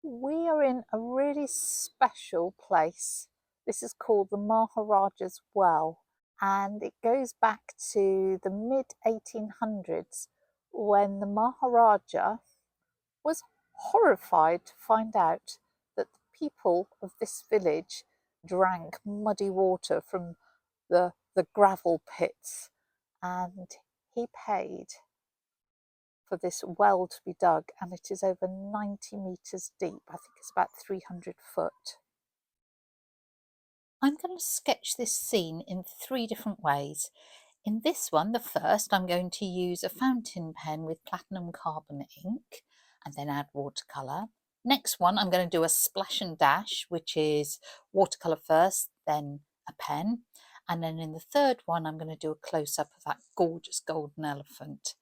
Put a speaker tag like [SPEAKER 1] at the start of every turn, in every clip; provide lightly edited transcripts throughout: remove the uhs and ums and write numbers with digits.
[SPEAKER 1] We are in a really special place. This is called the Maharaja's Well, and it goes back to the mid 1800s when the Maharaja was horrified to find out that the people of this village drank muddy water from the gravel pits, and he paid for this well to be dug, and it is over 90 metres deep. I think it's about 300 foot. I'm going to sketch this scene in three different ways. In this one, the first, I'm going to use a fountain pen with platinum carbon ink and then add watercolour. Next one, I'm going to do a splash and dash, which is watercolour first, then a pen. And then in the third one, I'm going to do a close-up of that gorgeous golden elephant.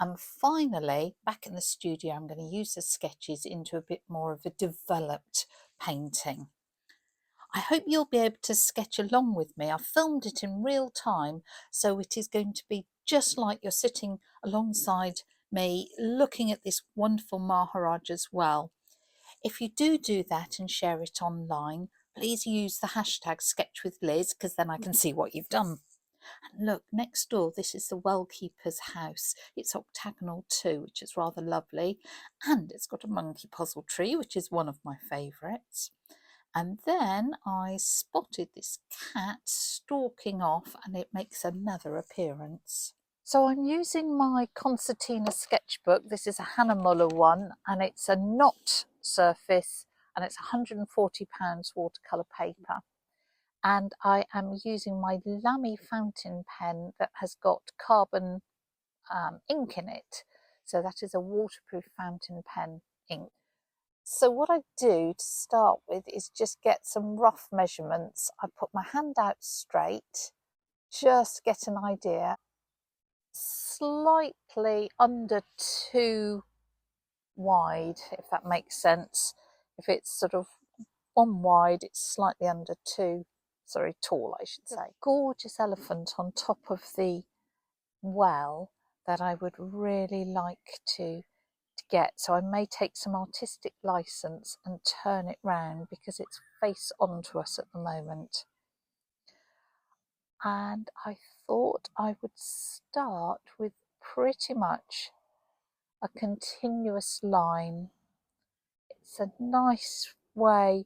[SPEAKER 1] And finally, back in the studio, I'm going to use the sketches into a bit more of a developed painting. I hope you'll be able to sketch along with me. I've filmed it in real time, so it is going to be just like you're sitting alongside me looking at this wonderful Maharaja's well. If you do that and share it online, please use the hashtag #SketchWithLiz, because then I can see what you've done. And look, next door, this is the well keeper's house. It's octagonal too, which is rather lovely. And it's got a monkey puzzle tree, which is one of my favourites. And then I spotted this cat stalking off, and it makes another appearance. So I'm using my concertina sketchbook. This is a Hannah Muller one, and it's a knot surface, and it's £140 watercolour paper. And I am using my Lamy fountain pen that has got carbon ink in it. So that is a waterproof fountain pen ink. So what I do to start with is just get some rough measurements. I put my hand out straight, just get an idea, slightly under 2 wide, if that makes sense. If it's sort of 1 wide, it's slightly under 2, sorry, tall, I should say. Gorgeous elephant on top of the well that I would really like to get. So I may take some artistic license and turn it round because it's face onto us at the moment. And I thought I would start with pretty much a continuous line. It's a nice way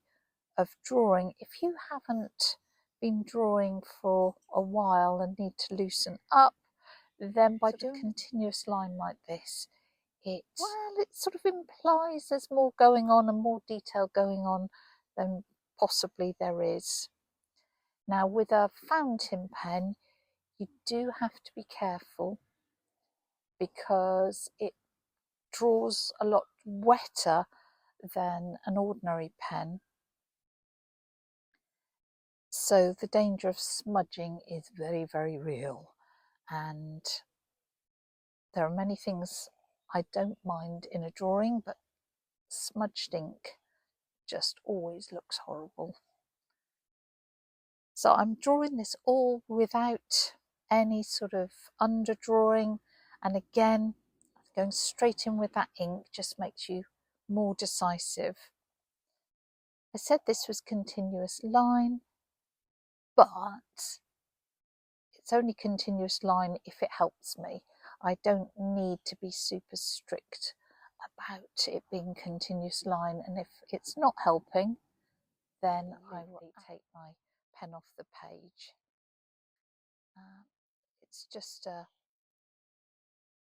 [SPEAKER 1] of drawing. If you haven't been drawing for a while and need to loosen up, then by doing a continuous line like this, it sort of implies there's more going on and more detail going on than possibly there is. Now with a fountain pen, you do have to be careful because it draws a lot wetter than an ordinary pen. So the danger of smudging is very, very real. And there are many things I don't mind in a drawing, but smudged ink just always looks horrible. So I'm drawing this all without any sort of underdrawing, and again going straight in with that ink just makes you more decisive. I said this was continuous line, but it's only continuous line if it helps me. I don't need to be super strict about it being continuous line, and if it's not helping, then I will take my pen off the page. It's just a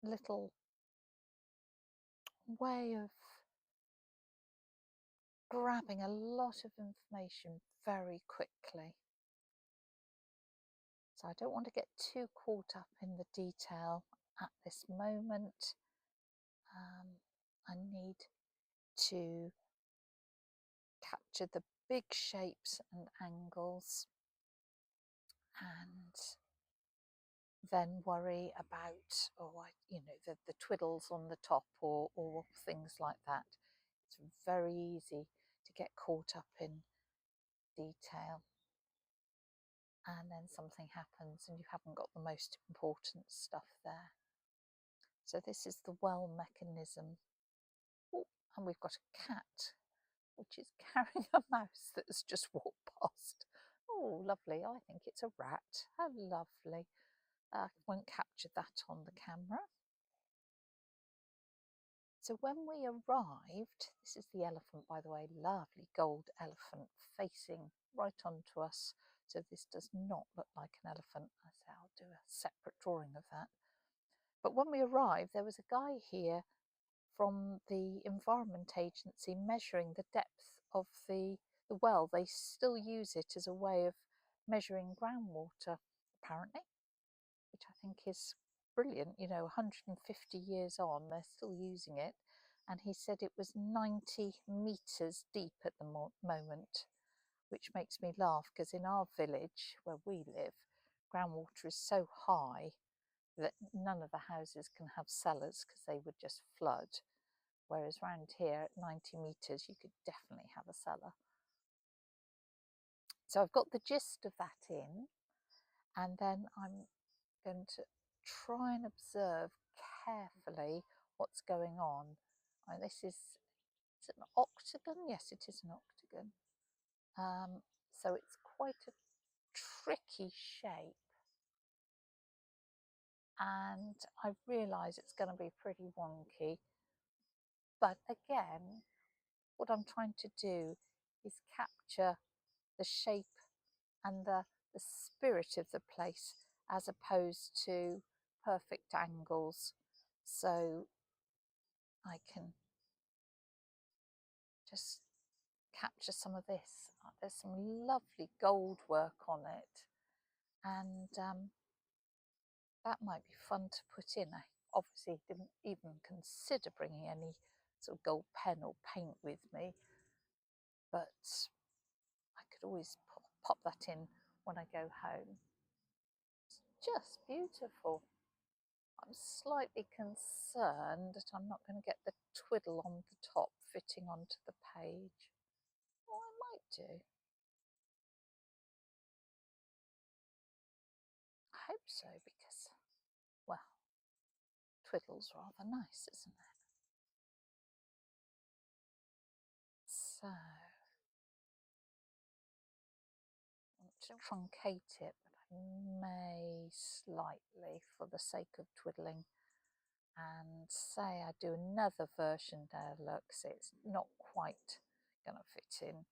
[SPEAKER 1] little way of grabbing a lot of information very quickly. So I don't want to get too caught up in the detail at this moment. I need to capture the big shapes and angles, and then worry about, the twiddles on the top or things like that. It's very easy to get caught up in detail, and then something happens and you haven't got the most important stuff there. So this is the well mechanism. Oh, and we've got a cat which is carrying a mouse that has just walked past. Oh, lovely. I think it's a rat. How lovely. I won't capture that on the camera. So when we arrived, this is the elephant, by the way, lovely gold elephant facing right onto us. So this does not look like an elephant. I say I'll do a separate drawing of that. But when we arrived, there was a guy here from the Environment Agency measuring the depth of the well. They still use it as a way of measuring groundwater, apparently, which I think is brilliant. You know, 150 years on, they're still using it. And he said it was 90 metres deep at the moment, which makes me laugh because in our village where we live, groundwater is so high that none of the houses can have cellars because they would just flood. Whereas around here at 90 metres, you could definitely have a cellar. So I've got the gist of that in, and then I'm going to try and observe carefully what's going on. This is an octagon? Yes, it is an octagon. So it's quite a tricky shape. And I realise it's going to be pretty wonky. But again, what I'm trying to do is capture the shape and the spirit of the place as opposed to perfect angles. So I can just capture some of this. There's some lovely gold work on it, and that might be fun to put in. I obviously didn't even consider bringing any sort of gold pen or paint with me, but I could always pop that in when I go home. It's just beautiful. I'm slightly concerned that I'm not going to get the twiddle on the top fitting onto the page. Well, I might do. I hope so, because, well, twiddle's rather nice, isn't it? So, I want to truncate it, but I may slightly for the sake of twiddling, and say I do another version there. Look, see, it's not quite going to fit in.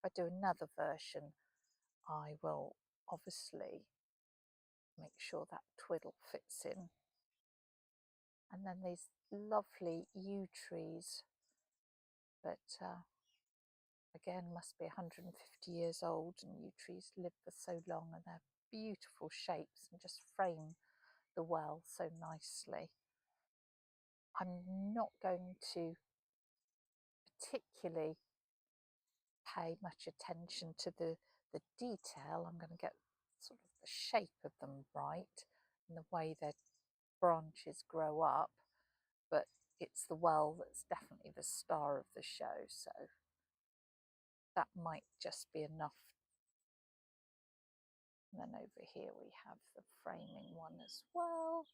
[SPEAKER 1] If I do another version, I will obviously make sure that twiddle fits in. And then these lovely yew trees that again must be 150 years old, and yew trees live for so long, and they're beautiful shapes and just frame the well so nicely. I'm not going to particularly pay much attention to the detail. I'm going to get sort of the shape of them right and the way their branches grow up, but it's the well that's definitely the star of the show, so that might just be enough. And then over here we have the framing one as well.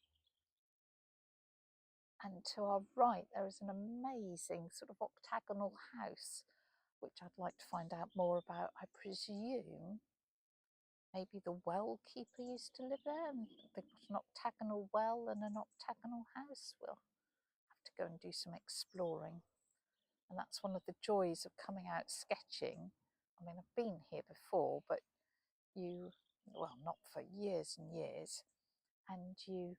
[SPEAKER 1] And to our right there is an amazing sort of octagonal house, which I'd like to find out more about. I presume maybe the well keeper used to live there, and they've got an octagonal well and an octagonal house. We'll have to go and do some exploring. And that's one of the joys of coming out sketching. I mean, I've been here before, but well, not for years and years, and you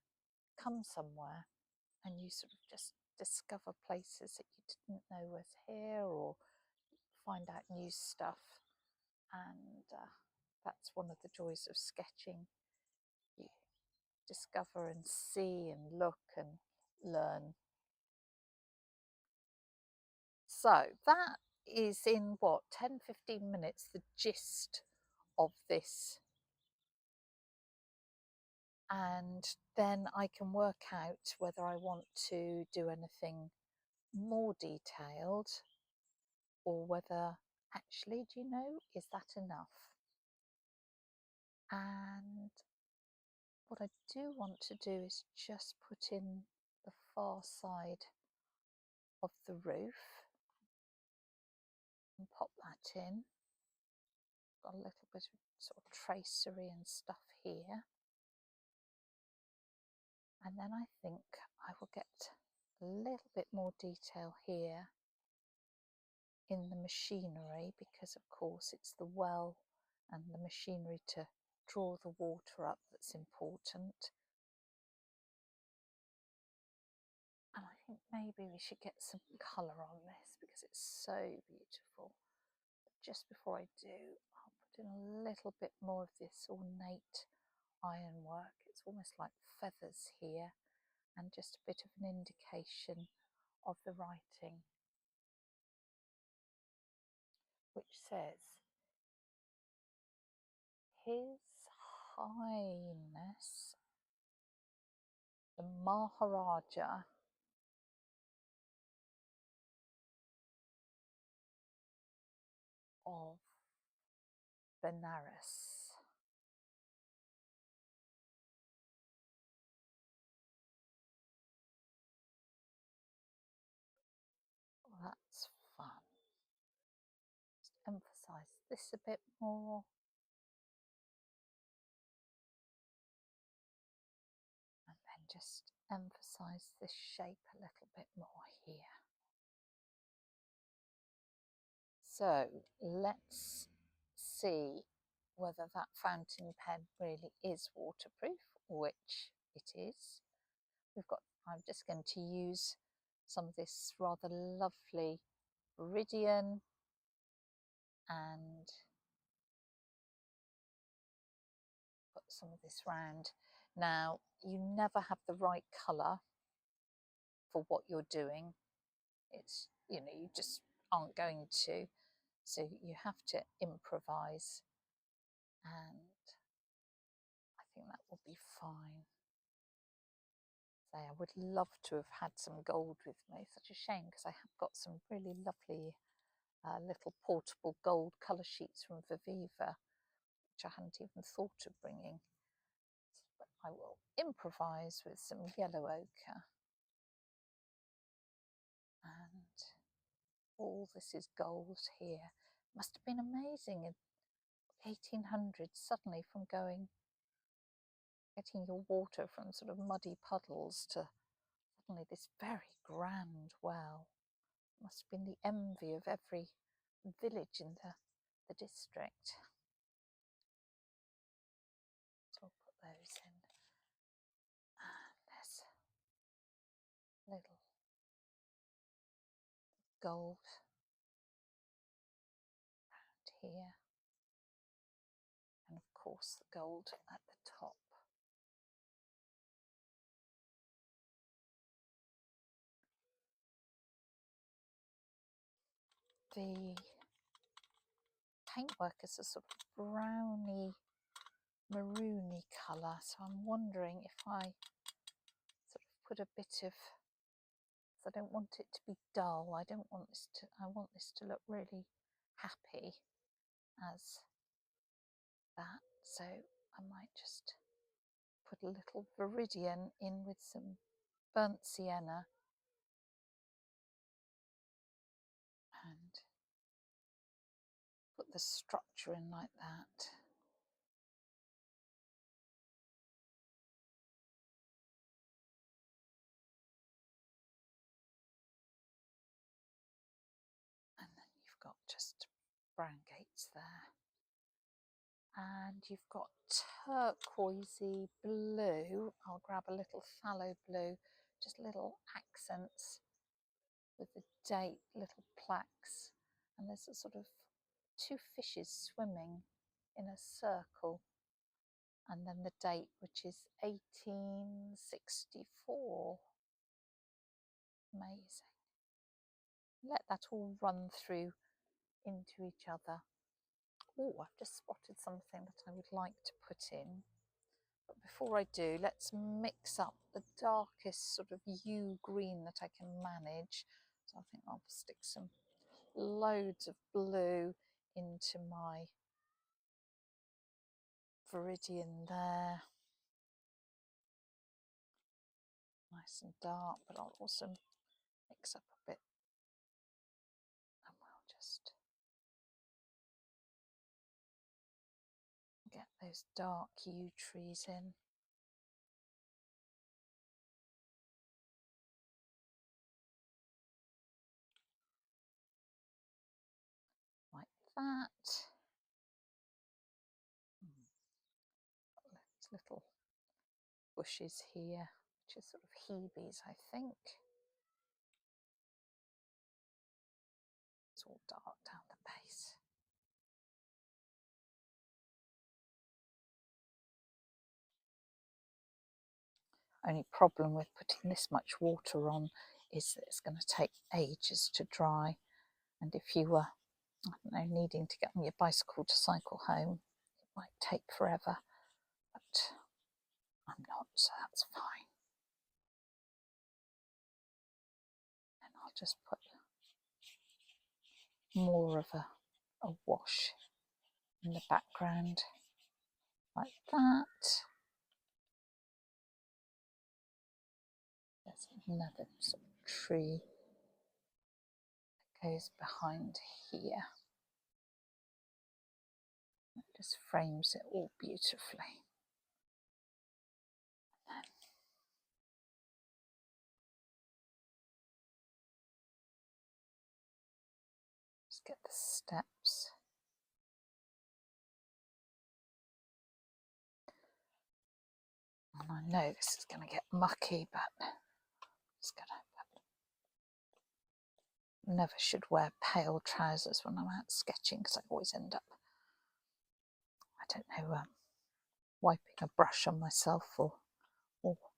[SPEAKER 1] come somewhere and you sort of just discover places that you didn't know was here, or find out new stuff. And that's one of the joys of sketching. You discover and see and look and learn. So that is in what, 10-15 minutes, the gist of this, and then I can work out whether I want to do anything more detailed, or whether actually, do you know, is that enough? And what I do want to do is just put in the far side of the roof, pop that in. Got a little bit of sort of tracery and stuff here. And then I think I will get a little bit more detail here in the machinery, because of course it's the well and the machinery to draw the water up that's important. And I think maybe we should get some colour on this because it's so beautiful. But just before I do, I'll put in a little bit more of this ornate ironwork. It's almost like feathers here, and just a bit of an indication of the writing, which says, His Highness the Maharaja of Benares. Well, that's fun. Just emphasize this a bit more. And then just emphasize this shape a little bit more here. So let's see whether that fountain pen really is waterproof, which it is. I'm just going to use some of this rather lovely Viridian and put some of this round. Now, you never have the right colour for what you're doing. It's, you just aren't going to. So you have to improvise, and I think that will be fine. So I would love to have had some gold with me. Such a shame, because I have got some really lovely little portable gold colour sheets from Viviva, which I hadn't even thought of bringing. But I will improvise with some yellow ochre. And all this is gold here. Must have been amazing in 1800s, suddenly from getting your water from sort of muddy puddles to suddenly this very grand well. Must have been the envy of every village in the district. So I'll put those in. And there's little gold around here. And of course the gold at the top. The paintwork is a sort of browny, maroony colour, so I'm wondering if I sort of put a bit of, I don't want it to be dull, I want this to look really happy as that, so I might just put a little Viridian in with some burnt sienna and put the structure in like that. And then you've got just brown gates there. And you've got turquoisey blue. I'll grab a little phthalo blue, just little accents with the date, little plaques. And there's a sort of two fishes swimming in a circle. And then the date, which is 1864. Amazing. Let that all run through into each other. Oh, I've just spotted something that I would like to put in. But before I do, let's mix up the darkest sort of yew green that I can manage. So I think I'll stick some loads of blue into my Viridian there. Nice and dark, but I'll also mix up a bit. And we'll just those dark yew trees in. Like that. Little bushes here, which are sort of hebes, I think. It's all dark down the base. Only problem with putting this much water on is that it's going to take ages to dry, and if you were, I don't know, needing to get on your bicycle to cycle home, it might take forever, but I'm not, so that's fine. And I'll just put more of a wash in the background, like that. There's another sort of tree that goes behind here. It just frames it all beautifully. And then just get the steps. And I know this is going to get mucky, but it's going to. Never should wear pale trousers when I'm out sketching, because I always end up, I don't know, wiping a brush on myself, or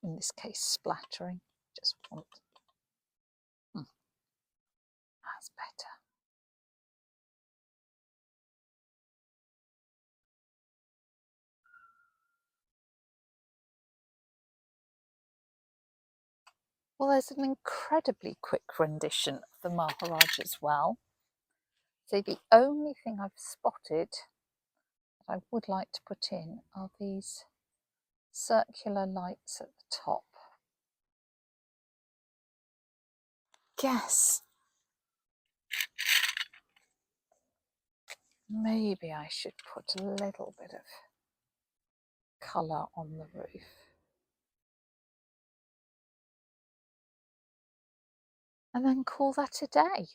[SPEAKER 1] in this case splattering. Just want that's better. Well, there's an incredibly quick rendition of the Maharaj as well. So the only thing I've spotted that I would like to put in are these circular lights at the top. Guess maybe I should put a little bit of colour on the roof. And then call that a day.